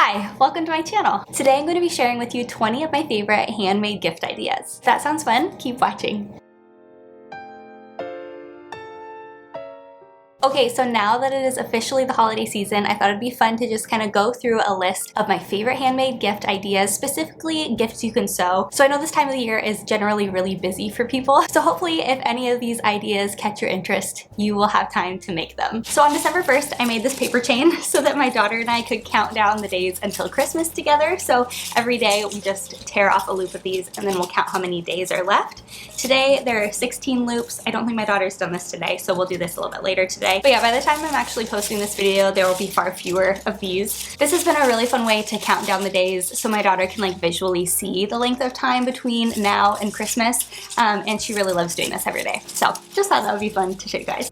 Hi, welcome to my channel. Today I'm going to be sharing with you 20 of my favorite handmade gift ideas. If that sounds fun, keep watching. Okay, so now that it is officially the holiday season, I thought it'd be fun to just kind of go through a list of my favorite handmade gift ideas, specifically gifts you can sew. So I know this time of the year is generally really busy for people, so hopefully if any of these ideas catch your interest, you will have time to make them. So on December 1st, I made this paper chain so that my daughter and I could count down the days until Christmas together. So every day we just tear off a loop of these and then we'll count how many days are left. Today there are 16 loops. I don't think my daughter's done this today, so we'll do this a little bit later today. But yeah, by the time I'm actually posting this video, there will be far fewer of these. This has been a really fun way to count down the days so my daughter can like visually see the length of time between now and Christmas, and she really loves doing this every day. So just thought that would be fun to show you guys.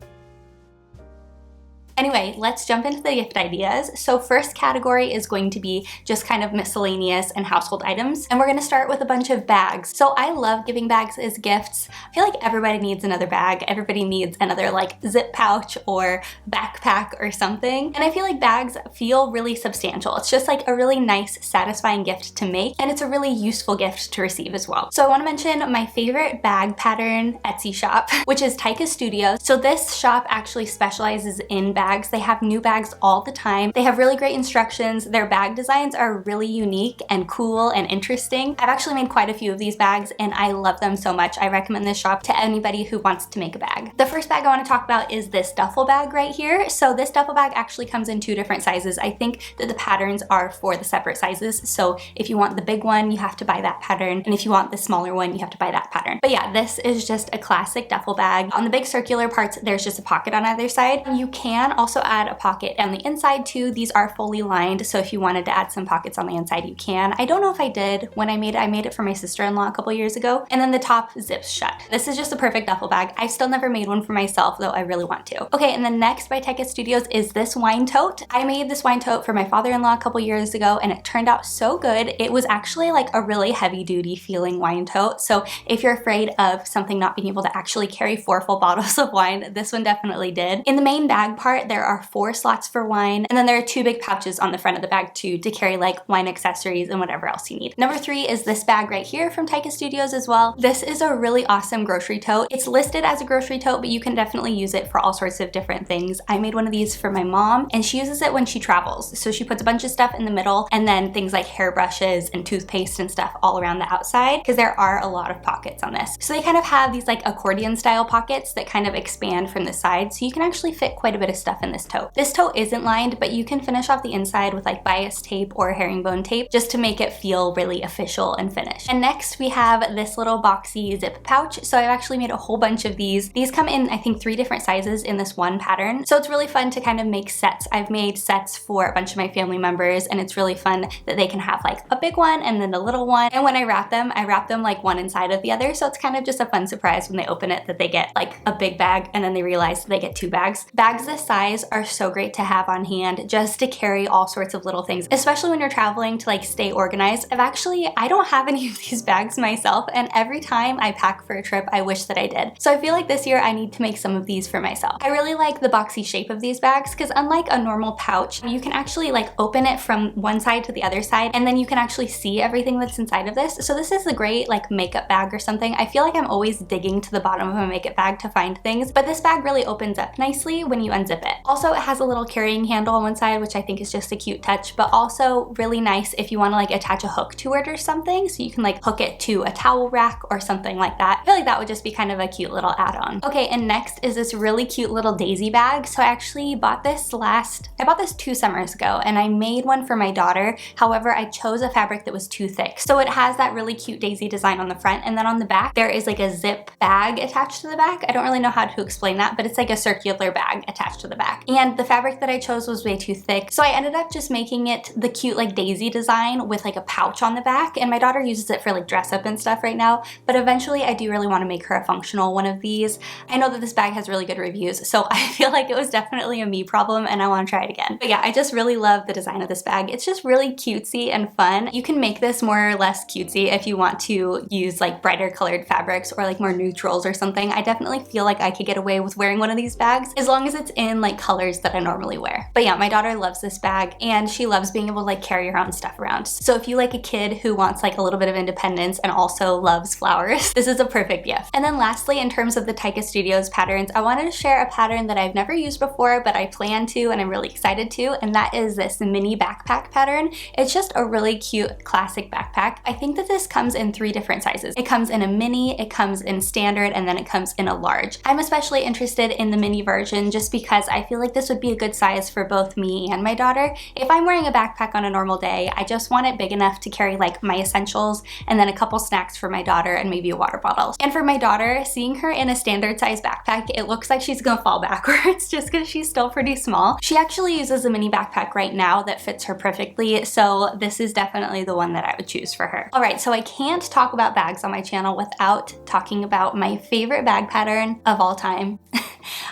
Anyway, let's jump into the gift ideas. So first category is going to be just kind of miscellaneous and household items. And we're gonna start with a bunch of bags. So I love giving bags as gifts. I feel like everybody needs another bag. Everybody needs another like zip pouch or backpack or something. And I feel like bags feel really substantial. It's just like a really nice, satisfying gift to make. And it's a really useful gift to receive as well. So I wanna mention my favorite bag pattern Etsy shop, which is Taika Studio. So this shop actually specializes in bags. They have new bags all the time. They have really great instructions. Their bag designs are really unique and cool and interesting. I've actually made quite a few of these bags and I love them so much. I recommend this shop to anybody who wants to make a bag. The first bag I want to talk about is this duffel bag right here. So this duffel bag actually comes in two different sizes. I think that the patterns are for the separate sizes. So if you want the big one, you have to buy that pattern. And if you want the smaller one, you have to buy that pattern. But yeah, this is just a classic duffel bag. On the big circular parts, there's just a pocket on either side. You can also add a pocket on the inside too. These are fully lined, so if you wanted to add some pockets on the inside, you can. I don't know if I did when I made it for my sister-in-law a couple years ago. And then the top zips shut. This is just a perfect duffel bag. I've still never made one for myself, though I really want to. Okay, and then next by Taika Studios is this wine tote. I made this wine tote for my father-in-law a couple years ago and it turned out so good. It was actually like a really heavy-duty feeling wine tote. So if you're afraid of something not being able to actually carry 4 full bottles of wine, this one definitely did. In the main bag part, there are 4 slots for wine, and then there are 2 big pouches on the front of the bag too to carry like wine accessories and whatever else you need. Number 3 is this bag right here from Taika Studios as well. This is a really awesome grocery tote. It's listed as a grocery tote, but you can definitely use it for all sorts of different things. I made one of these for my mom and she uses it when she travels. So she puts a bunch of stuff in the middle and then things like hairbrushes and toothpaste and stuff all around the outside because there are a lot of pockets on this. So they kind of have these like accordion style pockets that kind of expand from the side, so you can actually fit quite a bit of stuff in this tote. This tote isn't lined, but you can finish off the inside with like bias tape or herringbone tape just to make it feel really official and finished. And next we have this little boxy zip pouch. So I've actually made a whole bunch of these. These come in I think 3 different sizes in this one pattern. So it's really fun to kind of make sets. I've made sets for a bunch of my family members and it's really fun that they can have like a big one and then a little one. And when I wrap them like one inside of the other. So it's kind of just a fun surprise when they open it that they get like a big bag and then they realize they get 2 bags. Bags this size are so great to have on hand just to carry all sorts of little things, especially when you're traveling to like stay organized. I don't have any of these bags myself, and every time I pack for a trip, I wish that I did. So I feel like this year I need to make some of these for myself. I really like the boxy shape of these bags because unlike a normal pouch, you can actually like open it from one side to the other side and then you can actually see everything that's inside of this. So this is a great like makeup bag or something. I feel like I'm always digging to the bottom of a makeup bag to find things, but this bag really opens up nicely when you unzip it. Also, it has a little carrying handle on one side, which I think is just a cute touch, but also really nice if you want to like attach a hook to it or something, so you can like hook it to a towel rack or something like that. I feel like that would just be kind of a cute little add-on. Okay, and next is this really cute little daisy bag. So I actually bought this 2 summers ago and I made one for my daughter. However, I chose a fabric that was too thick. So it has that really cute daisy design on the front, and then on the back there is like a zip bag attached to the back. I don't really know how to explain that, but it's like a circular bag attached to the back. And the fabric that I chose was way too thick, so I ended up just making it the cute like daisy design with like a pouch on the back, and my daughter uses it for like dress up and stuff right now, but eventually I do really want to make her a functional one of these. I know that this bag has really good reviews, so I feel like it was definitely a me problem and I want to try it again. But yeah, I just really love the design of this bag. It's just really cutesy and fun. You can make this more or less cutesy if you want to use like brighter colored fabrics or like more neutrals or something. I definitely feel like I could get away with wearing one of these bags as long as it's in like colors that I normally wear. But yeah, my daughter loves this bag and she loves being able to like carry her own stuff around. So if you like a kid who wants like a little bit of independence and also loves flowers, this is a perfect gift. And then lastly, in terms of the Taika Studios patterns, I wanted to share a pattern that I've never used before, but I plan to and I'm really excited to, and that is this mini backpack pattern. It's just a really cute classic backpack. I think that this comes in 3 different sizes. It comes in a mini, it comes in standard, and then it comes in a large. I'm especially interested in the mini version just because I feel like this would be a good size for both me and my daughter. If I'm wearing a backpack on a normal day, I just want it big enough to carry like my essentials and then a couple snacks for my daughter and maybe a water bottle. And for my daughter, seeing her in a standard size backpack, it looks like she's gonna fall backwards just because she's still pretty small. She actually uses a mini backpack right now that fits her perfectly, so this is definitely the one that I would choose for her. All right, so I can't talk about bags on my channel without talking about my favorite bag pattern of all time.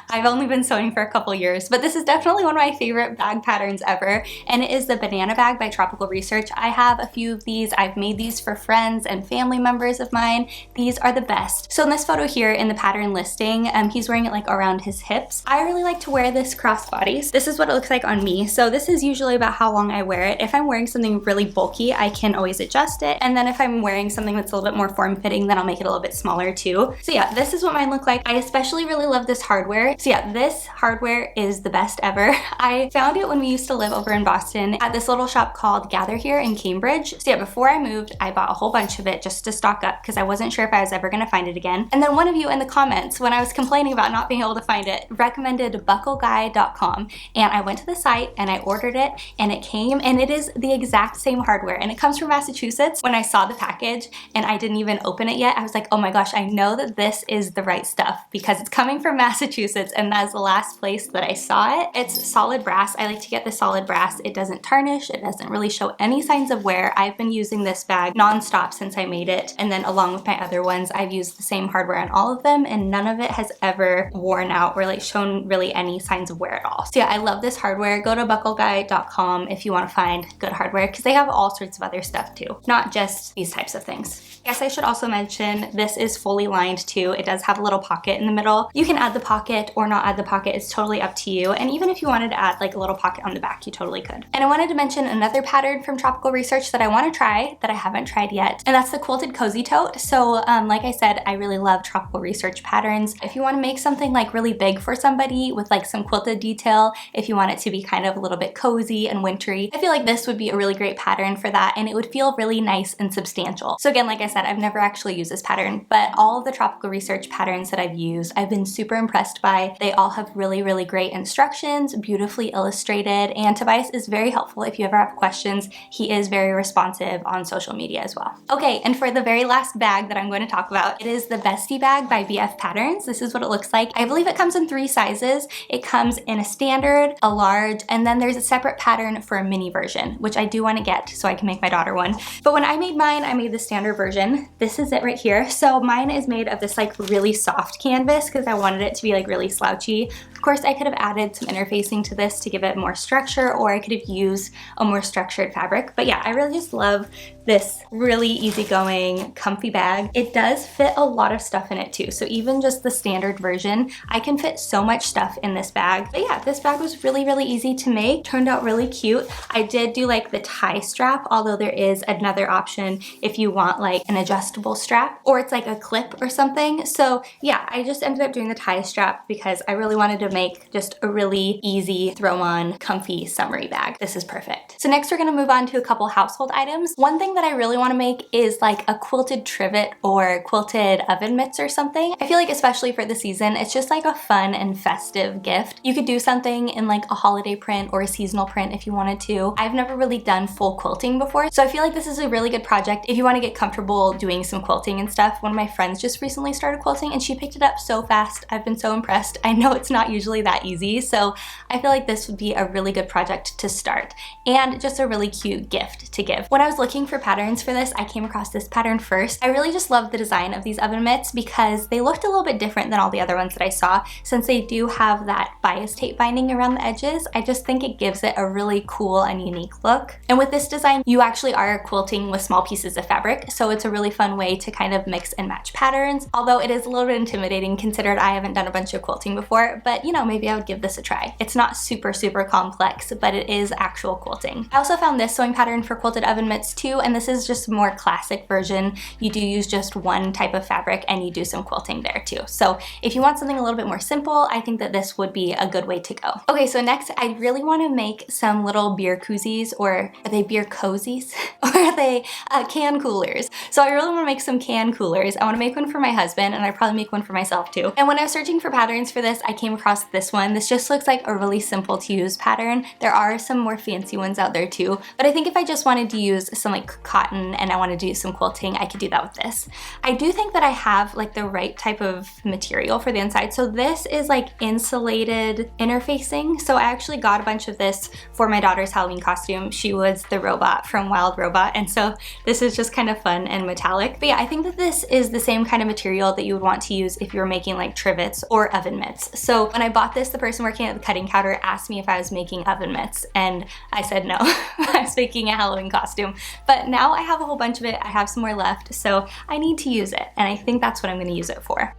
I've only been sewing for a couple years, but this is definitely one of my favorite bag patterns ever, and it is the banana bag by Tropical Research. I have a few of these. I've made these for friends and family members of mine. These are the best. So in this photo here in the pattern listing, he's wearing it like around his hips. I really like to wear this crossbody. This is what it looks like on me. So this is usually about how long I wear it. If I'm wearing something really bulky, I can always adjust it. And then if I'm wearing something that's a little bit more form-fitting, then I'll make it a little bit smaller too. So yeah, this is what mine look like. I especially really love this hardware. So yeah, this hardware is the best ever. I found it when we used to live over in Boston at this little shop called Gather Here in Cambridge. So yeah, before I moved, I bought a whole bunch of it just to stock up because I wasn't sure if I was ever gonna find it again. And then one of you in the comments, when I was complaining about not being able to find it, recommended buckleguy.com, and I went to the site and I ordered it and it came, and it is the exact same hardware and it comes from Massachusetts. When I saw the package and I didn't even open it yet, I was like, oh my gosh, I know that this is the right stuff because it's coming from Massachusetts, and that's the last place that I saw it. It's solid brass. I like to get the solid brass. It doesn't tarnish. It doesn't really show any signs of wear. I've been using this bag nonstop since I made it, and then along with my other ones, I've used the same hardware on all of them, and none of it has ever worn out or like shown really any signs of wear at all. So yeah, I love this hardware. Go to buckleguy.com if you want to find good hardware because they have all sorts of other stuff too, not just these types of things. Yes, I should also mention this is fully lined too. It does have a little pocket in the middle. You can add the pocket or not add the pocket. It's totally up to you. And even if you wanted to add like a little pocket on the back, you totally could. And I wanted to mention another pattern from Tropical Research that I want to try that I haven't tried yet, and that's the quilted cozy tote. So like I said, I really love Tropical Research patterns. If you want to make something like really big for somebody with like some quilted detail, if you want it to be kind of a little bit cozy and wintry, I feel like this would be a really great pattern for that, and it would feel really nice and substantial. So again, like I said, I've never actually used this pattern, but all of the Tropical Research patterns that I've used, I've been super impressed by. They all have really, really great instructions, beautifully illustrated, and Tobias is very helpful if you ever have questions. He is very responsive on social media as well. Okay, and for the very last bag that I'm going to talk about, it is the Bestie bag by BF Patterns. This is what it looks like. I believe it comes in 3 sizes. It comes in a standard, a large, and then there's a separate pattern for a mini version, which I do want to get so I can make my daughter one. But when I made mine, I made the standard version. This is it right here. So mine is made of this like really soft canvas because I wanted it to be like really slouchy. Of course, I could have added some interfacing to this to give it more structure, or I could have used a more structured fabric. But yeah, I really just love this really easygoing, comfy bag. It does fit a lot of stuff in it too. So even just the standard version, I can fit so much stuff in this bag. But yeah, this bag was really, really easy to make. Turned out really cute. I did do like the tie strap, although there is another option if you want like an adjustable strap, or it's like a clip or something. So yeah, I just ended up doing the tie strap because I really wanted to make just a really easy throw on, comfy, summery bag. This is perfect. So next we're gonna move on to a couple household items. One thing that I really wanna make is like a quilted trivet or quilted oven mitts or something. I feel like especially for the season, it's just like a fun and festive gift. You could do something in like a holiday print or a seasonal print if you wanted to. I've never really done full quilting before, so I feel like this is a really good project if you wanna get comfortable doing some quilting and stuff. One of my friends just recently started quilting and she picked it up so fast. I've been so impressed. I know it's not usually that easy, so I feel like this would be a really good project to start and just a really cute gift to give. When I was looking for patterns for this, I came across this pattern first. I really just love the design of these oven mitts because they looked a little bit different than all the other ones that I saw. Since they do have that bias tape binding around the edges, I just think it gives it a really cool and unique look. And with this design, you actually are quilting with small pieces of fabric, so it's a really fun way to kind of mix and match patterns, although it is a little bit intimidating considered I haven't done a bunch bunch of quilting before, but you know, maybe I would give this a try. It's not super complex, but it is actual quilting. I also found this sewing pattern for quilted oven mitts too, and this is just a more classic version. You do use just one type of fabric and you do some quilting there too. So if you want something a little bit more simple, I think that this would be a good way to go. Okay, so next I really want to make some little beer koozies, or are they beer cozies? Or are they can coolers? So I really want to make some can coolers. I want to make one for my husband, and I'd probably make one for myself too. And when I was searching for patterns for this, I came across this one. This just looks like a really simple to use pattern. There are some more fancy ones out there too, but I think if I just wanted to use some like cotton and I wanted to do some quilting, I could do that with this. I do think that I have like the right type of material for the inside. So this is like insulated interfacing. So I actually got a bunch of this for my daughter's Halloween costume. She was the robot from Wild Robot, and so this is just kind of fun and metallic. But yeah, I think that this is the same kind of material that you would want to use if you were making like trivets or oven mitts. So when I bought this, the person working at the cutting counter asked me if I was making oven mitts, and I said no. I was making a Halloween costume. But now I have a whole bunch of it. I have some more left, so I need to use it, and I think that's what I'm going to use it for.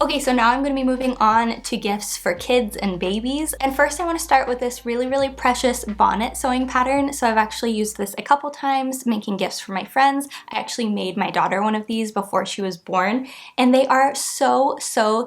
Okay, so now I'm going to be moving on to gifts for kids and babies. And first I want to start with this really precious bonnet sewing pattern. So I've actually used this a couple times making gifts for my friends. I actually made my daughter one of these before she was born, and they are so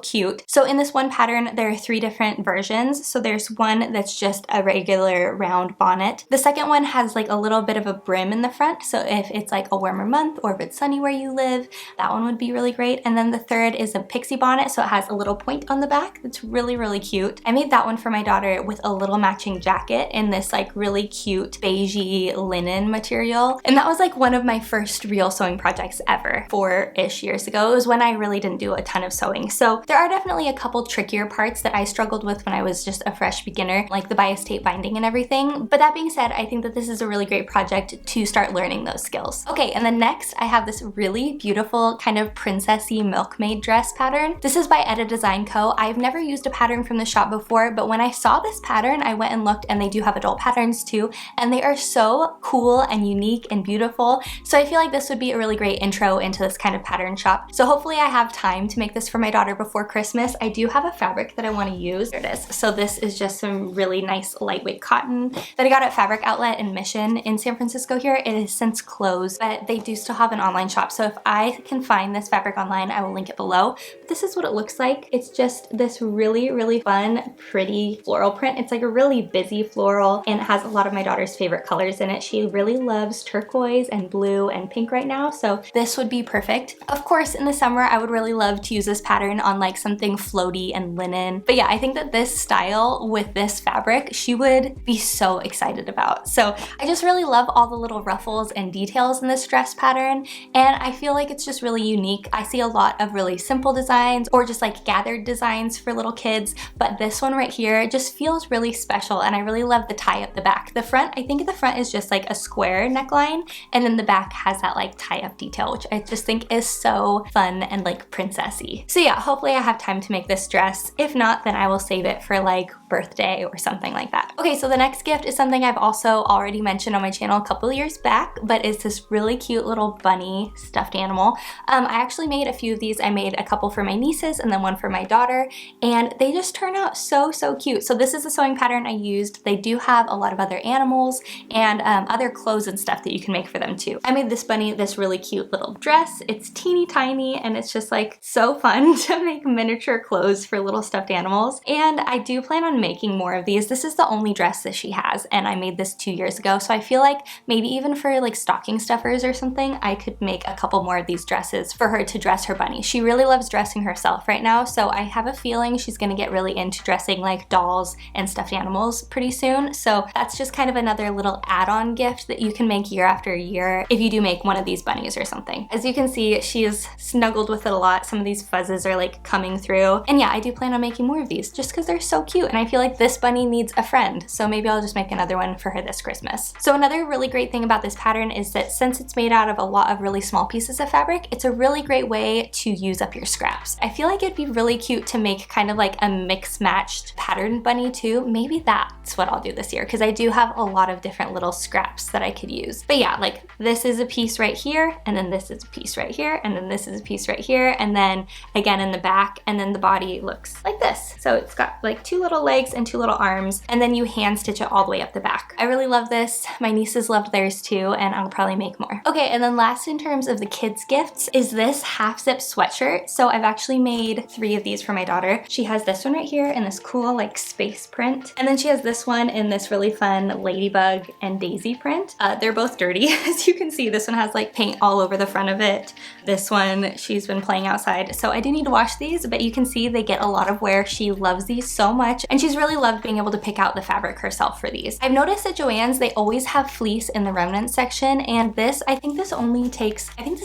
cute. So in this one pattern, there are 3 different versions. So there's one that's just a regular round bonnet. The second one has like a little bit of a brim in the front. So if it's like a warmer month or if it's sunny where you live, that one would be really great. And then the third is a pixie bonnet. So it has a little point on the back that's really cute. I made that one for my daughter with a little matching jacket in this like really cute beigey linen material. And that was like one of my first real sewing projects ever, 4-ish years ago. It was when I really didn't do a ton of sewing. So there are definitely a couple trickier parts that I struggled with when I was just a fresh beginner, like the bias tape binding and everything. But that being said, I think that this is a really great project to start learning those skills. Okay, and then next I have this really beautiful kind of princessy milkmaid dress pattern. This is by Edda Design Co. I've never used a pattern from the shop before, but when I saw this pattern, I went and looked, and they do have adult patterns too, and they are so cool and unique and beautiful. So I feel like this would be a really great intro into this kind of pattern shop. So hopefully I have time to make this for my daughter before Christmas. I do have a fabric that I want to use. There it is. So this is just some really nice lightweight cotton that I got at Fabric Outlet in Mission in San Francisco here. It is since closed, but they do still have an online shop. So if I can find this fabric online, I will link it below. But this is what it looks like. It's just this really fun, pretty floral print. It's like a really busy floral, and it has a lot of my daughter's favorite colors in it. She really loves turquoise and blue and pink right now, so this would be perfect. Of course, in the summer, I would really love to use this pattern on like something floaty and linen. But yeah, I think that this style with this fabric, she would be so excited about. So I just really love all the little ruffles and details in this dress pattern, and I feel like it's just really unique. I see a lot of really simple designs or just like gathered designs for little kids, but this one right here just feels really special, and I really love the tie up the back. The front, I think the front is just like a square neckline, and then the back has that like tie up detail, which I just think is so fun and like princessy. So yeah, hopefully I have time to make this dress. If not, then I will save it for like birthday or something like that. Okay, so the next gift is something I've also already mentioned on my channel a couple of years back, but it's this really cute little bunny stuffed animal. I actually made a few of these. I made a couple for my nieces and then one for my daughter, and they just turn out so cute. So this is the sewing pattern I used. They do have a lot of other animals and other clothes and stuff that you can make for them too. I made this bunny this really cute little dress. It's teeny tiny, and it's just like so fun to make miniature clothes for little stuffed animals. And I do plan on making more of these. This is the only dress that she has, and I made this 2 years ago. So I feel like maybe even for like stocking stuffers or something, I could make a couple more of these dresses for her to dress her bunny. She really loves dressing herself right now, so I have a feeling she's gonna get really into dressing like dolls and stuffed animals pretty soon. So that's just kind of another little add-on gift that you can make year after year if you do make one of these bunnies or something. As you can see, she is snuggled with it a lot. Some of these fuzzes are like coming through. And yeah, I do plan on making more of these just because they're so cute, and I feel like this bunny needs a friend, so maybe I'll just make another one for her this Christmas. So another really great thing about this pattern is that since it's made out of a lot of really small pieces of fabric, it's a really great way to use up your scraps. I feel like it'd be really cute to make kind of like a mix-matched pattern bunny too. Maybe that's what I'll do this year, because I do have a lot of different little scraps that I could use. But yeah, like this is a piece right here, and then this is a piece right here, and then this is a piece right here, and then again in the back, and then the body looks like this. So it's got like 2 little legs and 2 little arms, and then you hand stitch it all the way up the back. I really love this. My nieces loved theirs too, and I'll probably make more. Okay, and then last in terms of the kids' gifts is this half zip sweatshirt. So I've actually made 3 of these for my daughter. She has this one right here in this cool like space print, and then she has this one in this really fun ladybug and daisy print. They're both dirty. As you can see, this one has like paint all over the front of it. This one she's been playing outside, so I do need to wash these, but you can see they get a lot of wear. She loves these so much, and she's really loved being able to pick out the fabric herself for these. I've noticed at Joann's they always have fleece in the remnant section, and this, I think this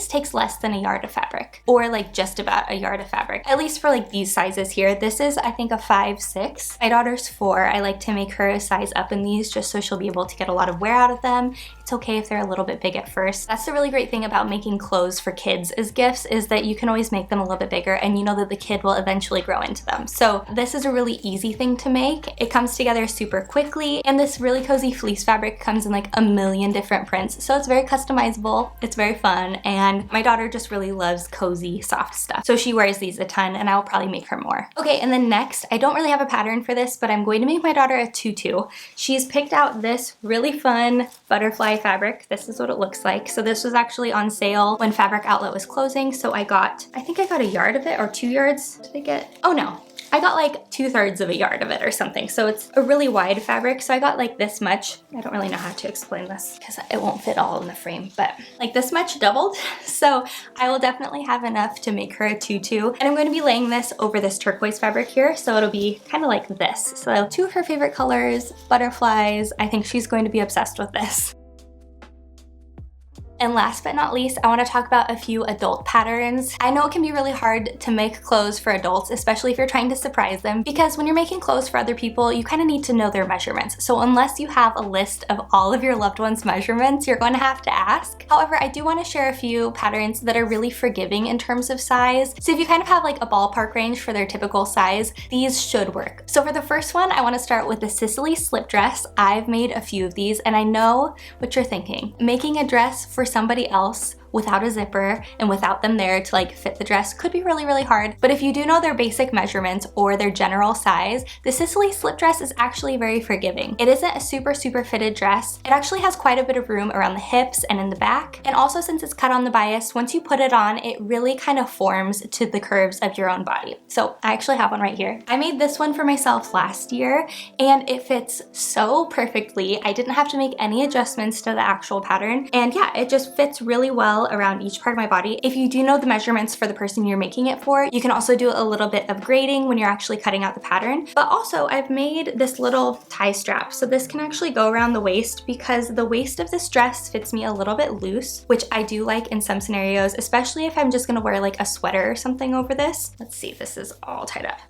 takes less than a yard of fabric, or like just about a yard of fabric, at least for like these sizes here. This is I think a 5'6". My daughter's 4. I like to make her a size up in these just so she'll be able to get a lot of wear out of them. It's okay if they're a little bit big at first. That's the really great thing about making clothes for kids as gifts, is that you can always make them a little bit bigger, and you know that the kid will eventually grow into them. So this is a really easy thing to make. It comes together super quickly, and this really cozy fleece fabric comes in like a million different prints, so it's very customizable. It's very fun, and my daughter just really loves cozy soft stuff, so she wears these a ton, and I'll probably make her more. Okay, and then next, I don't really have a pattern for this, but I'm going to make my daughter a tutu. She's picked out this really fun butterfly fabric. This is what it looks like. So this was actually on sale when Fabric Outlet was closing, so I think I got a yard of it, or 2 yards. Did I get? Oh no, I got like 2/3 of a yard of it or something. So it's a really wide fabric. So I got like this much. I don't really know how to explain this because it won't fit all in the frame, but like this much doubled. So I will definitely have enough to make her a tutu. And I'm going to be laying this over this turquoise fabric here. So it'll be kind of like this. So 2 of her favorite colors, butterflies. I think she's going to be obsessed with this. And last but not least, I want to talk about a few adult patterns. I know it can be really hard to make clothes for adults, especially if you're trying to surprise them, because when you're making clothes for other people, you kind of need to know their measurements. So unless you have a list of all of your loved ones' measurements, you're going to have to ask. However, I do want to share a few patterns that are really forgiving in terms of size. So if you kind of have like a ballpark range for their typical size, these should work. So for the first one, I want to start with the Sicily slip dress. I've made a few of these, and I know what you're thinking. Making a dress for somebody else without a zipper and without them there to like fit the dress could be really, really hard. But if you do know their basic measurements or their general size, the Sicily slip dress is actually very forgiving. It isn't a super fitted dress. It actually has quite a bit of room around the hips and in the back. And also, since it's cut on the bias, once you put it on, it really kind of forms to the curves of your own body. So I actually have one right here. I made this one for myself last year, and it fits so perfectly. I didn't have to make any adjustments to the actual pattern. And yeah, it just fits really well around each part of my body. If you do know the measurements for the person you're making it for, you can also do a little bit of grading when you're actually cutting out the pattern. But also, I've made this little tie strap. So this can actually go around the waist, because the waist of this dress fits me a little bit loose, which I do like in some scenarios, especially if I'm just gonna wear like a sweater or something over this. Let's see, this is all tied up.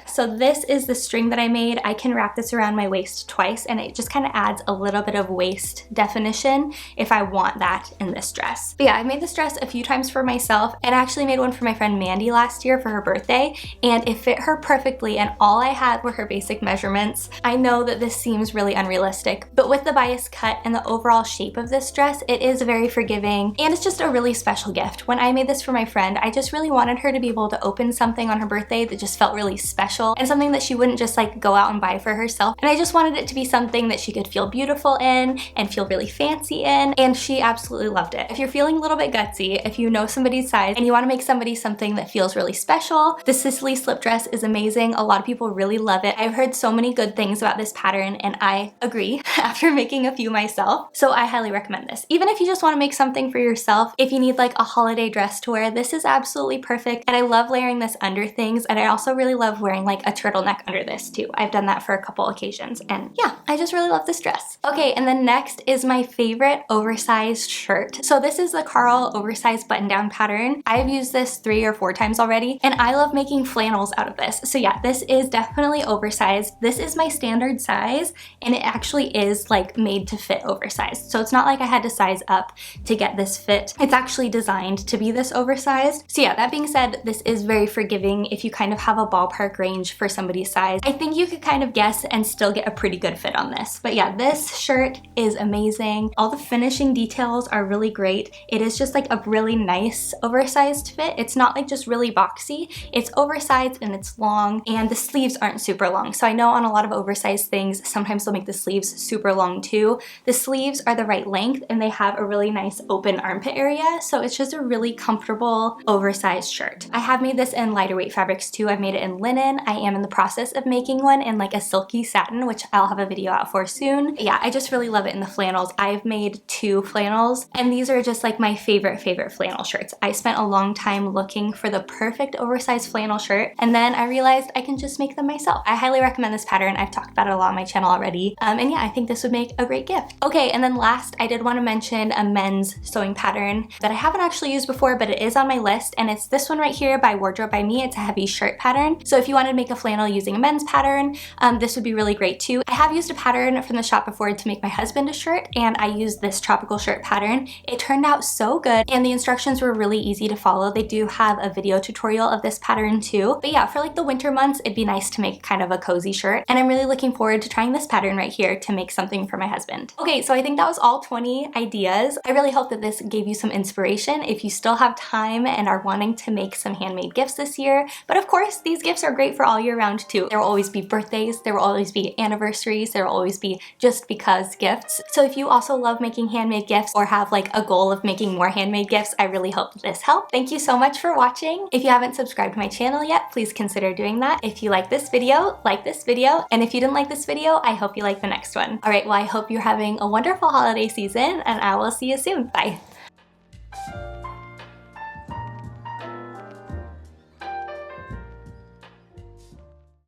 So this is the string that I made. I can wrap this around my waist twice, and it just kind of adds a little bit of waist definition if I want that in this dress. But yeah, I made this dress a few times for myself, and I actually made one for my friend Mandy last year for her birthday, and it fit her perfectly, and all I had were her basic measurements. I know that this seems really unrealistic, but with the bias cut and the overall shape of this dress, it is very forgiving, and it's just a really special gift. When I made this for my friend, I just really wanted her to be able to open something on her birthday that just felt really special, and something that she wouldn't just like go out and buy for herself. And I just wanted it to be something that she could feel beautiful in and feel really fancy in, and she absolutely loved it. If you're feeling a little bit gutsy, if you know somebody's size and you want to make somebody something that feels really special, the Sicily slip dress is amazing. A lot of people really love it. I've heard so many good things about this pattern, and I agree after making a few myself. So I highly recommend this. Even if you just want to make something for yourself, if you need like a holiday dress to wear, this is absolutely perfect. And I love layering this under things, and I also really love wearing like a turtleneck under this too. I've done that for a couple occasions, and yeah, I just really love this dress. Okay, and then next is my favorite oversized shirt. So this is the Apparel oversized button-down pattern. I've used this 3 or 4 times already, and I love making flannels out of this. So yeah, this is definitely oversized. This is my standard size, and it actually is like made to fit oversized. So it's not like I had to size up to get this fit. It's actually designed to be this oversized. So yeah, that being said, this is very forgiving if you kind of have a ballpark range for somebody's size. I think you could kind of guess and still get a pretty good fit on this. But yeah, this shirt is amazing. All the finishing details are really great. It is just like a really nice oversized fit. It's not like just really boxy. It's oversized and it's long, and the sleeves aren't super long. So I know on a lot of oversized things, sometimes they'll make the sleeves super long too. The sleeves are the right length and they have a really nice open armpit area. So it's just a really comfortable oversized shirt. I have made this in lighter weight fabrics too. I've made it in linen. I am in the process of making one in like a silky satin, which I'll have a video out for soon. Yeah, I just really love it in the flannels. I've made 2 flannels, and these are just like my favorite flannel shirts. I spent a long time looking for the perfect oversized flannel shirt, and then I realized I can just make them myself. I highly recommend this pattern. I've talked about it a lot on my channel already. And yeah, I think this would make a great gift. Okay, and then last, I did want to mention a men's sewing pattern that I haven't actually used before, but it is on my list, and it's this one right here by Wardrobe by Me. It's a heavy shirt pattern. So if you wanted to make a flannel using a men's pattern, this would be really great too. I have used a pattern from the shop before to make my husband a shirt, and I used this tropical shirt pattern. It turned out so good, and the instructions were really easy to follow. They do have a video tutorial of this pattern too. But yeah, for like the winter months, it'd be nice to make kind of a cozy shirt, and I'm really looking forward to trying this pattern right here to make something for my husband. Okay, so I think that was all 20 ideas. I really hope that this gave you some inspiration if you still have time and are wanting to make some handmade gifts this year. But of course, these gifts are great for all year round too. There will always be birthdays, there will always be anniversaries, there will always be just because gifts. So if you also love making handmade gifts or have like a goal of making more handmade gifts, I really hope this helped. Thank you so much for watching. If you haven't subscribed to my channel yet, please consider doing that. If you like this video, and if you didn't like this video, I hope you like the next one. All right, well, I hope you're having a wonderful holiday season, and I will see you soon. Bye.